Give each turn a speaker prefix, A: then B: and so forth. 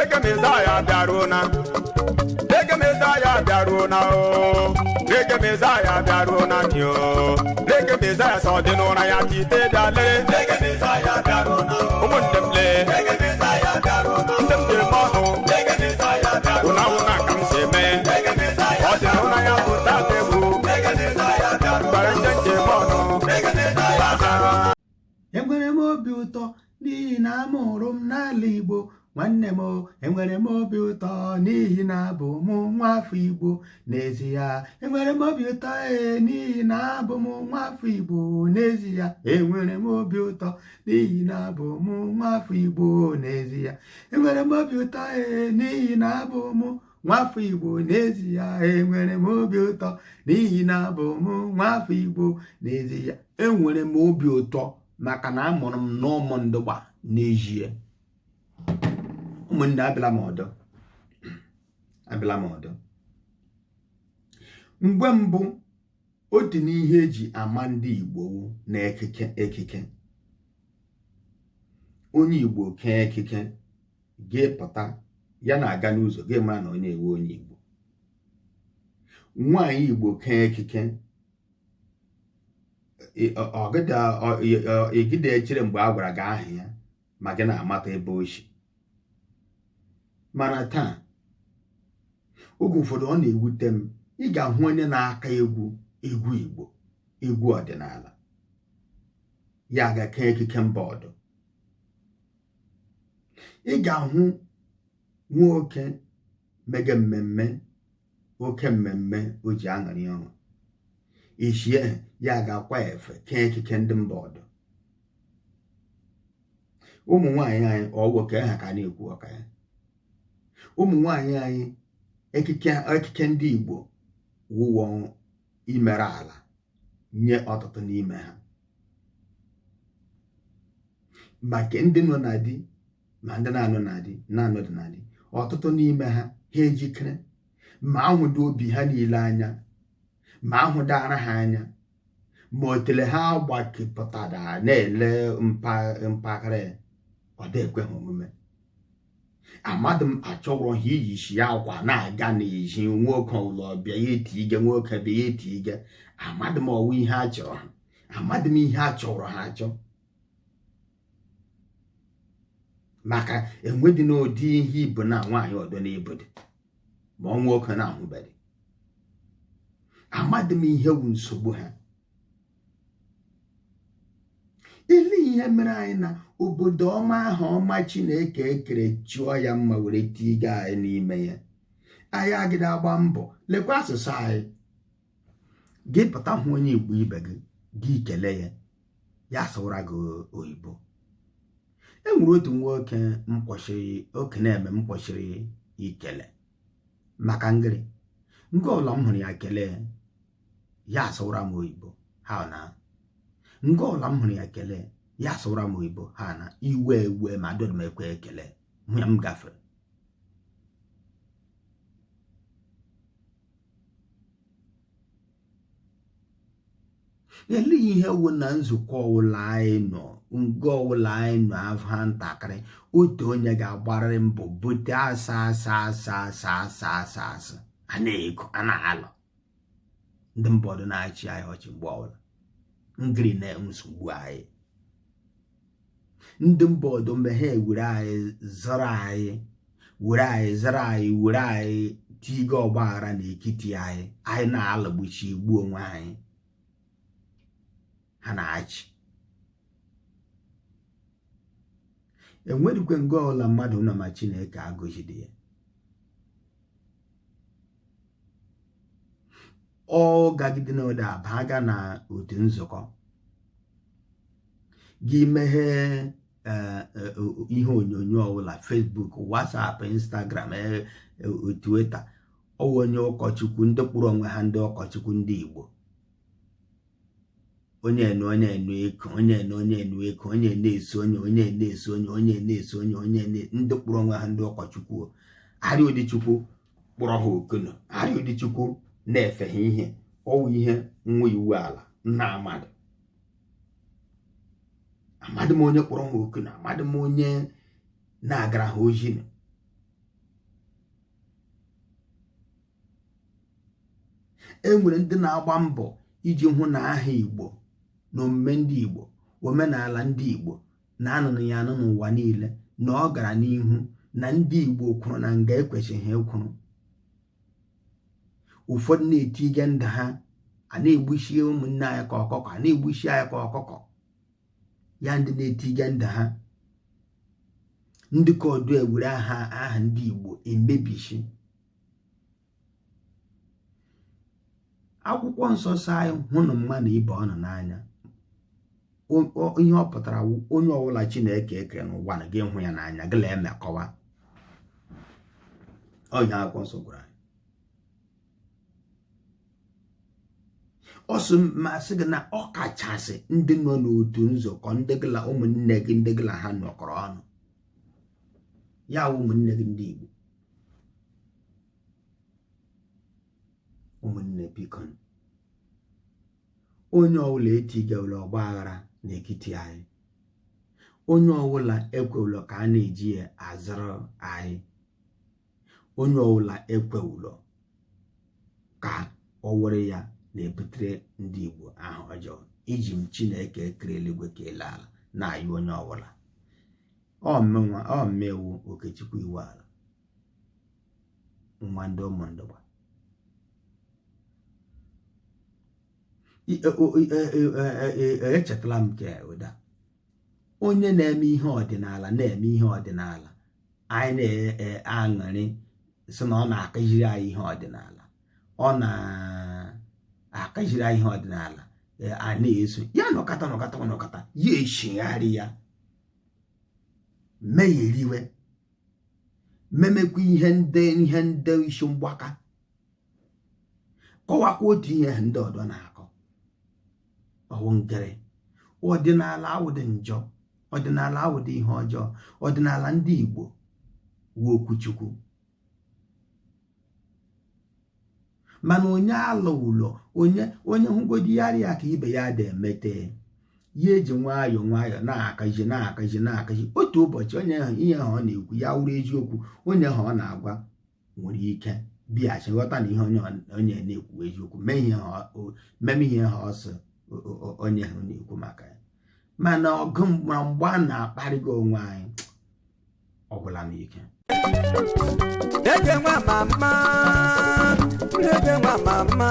A: Reggae Messiah Daruna. Reggae Messiah Daruna. Reggae Messiah Daruna. Reggae Messiah Sodinona Yatite Dale. Reggae Messiah Daruna. Umundemle. Reggae Messiah Daruna. Umundemano. Reggae Messiah Daruna. Una kamseme. Reggae Messiah. Odinona Yakuta Debu. Reggae Messiah Daruna. Baranje Mono. Reggae Messiah.
B: Enwere m obi ụtọ n'ihi na amụrụ m n'ala Igbo. Nwanne m, enwere m obi ụtọ n'ihi na abụ m nwa afọ Igbo n'ezie. Enwere m obi ụtọ n'ihi na abụ m nwa afọ Igbo n'ezie. Enwere m obi ụtọ n'ihi na abụ m nwa afọ Igbo n'ezie. Enwere m obi ụtọ n'ihi na abụ m nwa afọ Igbo n'ezie. Enwere m obi ụtọ n'ihi na abụ m nwa afọ Igbo n'ezie. Enwere m obi ụtọ maka na amụrụ m n'ụmụ ndụgba n'ezie. Ụmụnne abịala m ọdọ. Mgbe mbụ otu n'ihe eji ama ndị Igbo na ekike. Onye Igbo kee ekike ga-epụta ya na-aga n'ụzọ ga-emara na onye ewe onye Igbo. Nwaanyị Igbo kee ekike egide echere mgbe a gwara gị aha ya ma gị na-amata ebe ochi. Mana taa oge ụfọdụ ọ na-ewute m, ị ga-ahụ onye na-aka egwu Igbo, egwu ọdịnala, ya ga-eke ekike mba ọdụ. Ị ga-ahụ nwoke mege mmemme, oke mmemme o ji aṅụrị ọṅụ, ishie ya ga-akwa efe kee ekike ndị mba ọdụ. Ụmụ nwaanyị anyị ọwoke ha ka na-ekwu ọka ya. Ụmụ nwaanyị anyị ekike ndị Igbo wụwọ imere ala nye ọtụtụ n'ime ha. Maka ndị nọ na di ma ndị na-anọ na di na-anọdụ na di, ọtụtụ n'ime ha ejikere ma ahụdo obi ha niile anya, ma ahụdo ara ha anya, ma otele ha gbakepụtara na-ele mpaghara ọ dịkwe ha omume. Amadụ m achọrọ ha iyishi ya akwa na-aga n'ezi nwoke ụlọ bịa ya etige, nwoke bịa ya etige. Amadụ m ọwụ ihe a chọrọ ha, amadụ m ihe a chọrọ ha achọ. Maka enwedị n'ụdị ihe ibu na nwaanyị ọdọ n'ebode ma ọ nwoke na-ahụbeghị. Amadụ m ihe wu nsogbu ha. Ile ihe mere anyị na obodo ọma ahụ ọma Chineke ekere chụọ ya mma were tiga anyị n'ime ya. Anyị agịda agba mbọ lekwa asụsụ anyị. Gị pụta hụ onye Igbo ibe gị kelee ya, ya sụra gị oyibo. Enwere otu nwoke okeneme m kwụsịrị ikele maka ngịrị. Nke ọbụla m hụrụ ya kelee ya sụra m oyibo ha na. Nke ọbụla m hụrụ ya kelee ya sụra m oyibo ha na. Iwe ma dọdụ m ekwe ekele hụ ya m gafere. Ele ihe wụ na nzukọ ọwụla anyị nọ, ngo ọwụla anyị nọ afọ ha ntakịrị, otu onye ga-agbarịrị mbọ bute asa a na-eko a na-alụ. Ndị mbọdụ na-achị anyị ọchị mgbe ọbụla ngiri na nsogbu anyị. Ndị mbọdụ mgbe ha ewere anyị zara anyị were anyị tiga ọgbaghara n'etiti anyị na-alụgbuchi igbu onwe anyị. Ha na-achị. Enwerikwe ngo ọla mmadụ nọ ma Chineke agọzide ya. Ọ gagide n'ụda abaga na otu nzukọ gị meghee ihe onyonyo ọbụla, Facebook, WhatsApp, Instagram, Twitter. Ọwụ onye ụkọchukwu ndị kpụrụ onwe ha ndị ụkọchukwu ndị Igbo. Onye enu eko, onye enu eko, onye na-eso onye na-eso onye ndị kpụrụ onwe ha ndị ụkọchukwu. Arịa Odichukwu kpụrụ ha okono, Arịa Odichukwu na-efe ha ihe. Ọwụ ihe nwa iwu ala nna amadụ. Amadụ m onye kpụrụ ha okono, amadụ m onye na-agara ha ojii. enwere ndị na-agba mbọ iji hụ na aha Igbo na omume ndị Igbo omenala ndị Igbo na anụnụ ya anụ n'ụwa niile na ọ gara n'ihu na ndị Igbo kwuru na nga ekwesịghị ekwuru. Ụfọdụ na-etige ndụ ha a na-egbuchi ụmụnne anyị ka ọkụkọ, a na-egbuchi anyị ka ọkụkọ. Ya ndị na-etige ndụ ha ndị ka ọdụ ewere aha ndị Igbo emebishi. Akwụkwọ nsọ sị anyị hụnụ mmadụ ibe ọnụ n'anya. Ihe ọ pụtara onye ọbụla Chineke ekere n'ụwa na ga-ehụ ya n'anya gịla emekọwa. Onye akwụkwọ nsọ gwara anyị. Ọ sị masị gị na ọ kachasị ndị nọ n'otu nzukọ ndị gịla ụmụnne gị ndị gịla ha nọkọrọ ọnụ. Ya ụmụnne gị ndị Igbo. Ụmụnne biko, onye ọbụla etigewula ọgba aghara n'etiti anyị. Onye ọbụla ekwewula ka a na-eji ya azụrụ anyị. Onye ọbụla ekwewula ka ọ were ya na-ebutere ndị Igbo ahụ ọjọọ. Iji m Chineke ekere eluigwe ka ele ala na-ayị onye ọbụla. Ọ mmewu Okechukwu iwu ala nwa ndị ụmụndụgba. Echetala m nke ụda onye na-eme ihe ọdịnala anyị na-aṅụrị sị na ọ na-akụziri anyị ihe ọdịnala. Ọ na-akụziri anyị ihe ọdịnala a na-eso ya nọkọta ya eshigharị ya megheriwe memekwa ihe ndị isi mgbaka kọwakwa otu ihe ndị ọdọ na-akọ. Ọwụ nkere ọdịnala awụdị njọ, ọdịnala awụdị ihe ọjọọ. Ọdịnala ndị Igbo wu okwuchukwu. Mana onye alụ ụlọ onye hụgodi yarị ya ka ibe ya dị emete ya eji nwayọọ na-akaji. Otu ụbọchị onye ahụ ihe ha ọ na-ekwu ya wuru eziokwu, onye ha ọ na-agwa nwere ike bịaghachi ghọta na ihe onye na-ekwu eziokwu, meme ihe ha ọsọ onye ha na-ekwu maka ya. Mana ọgụ mgbe a na-akparịgo onwe anyị ọgwụla m ike.
A: Reggae nwa mama, reggae nwa mama.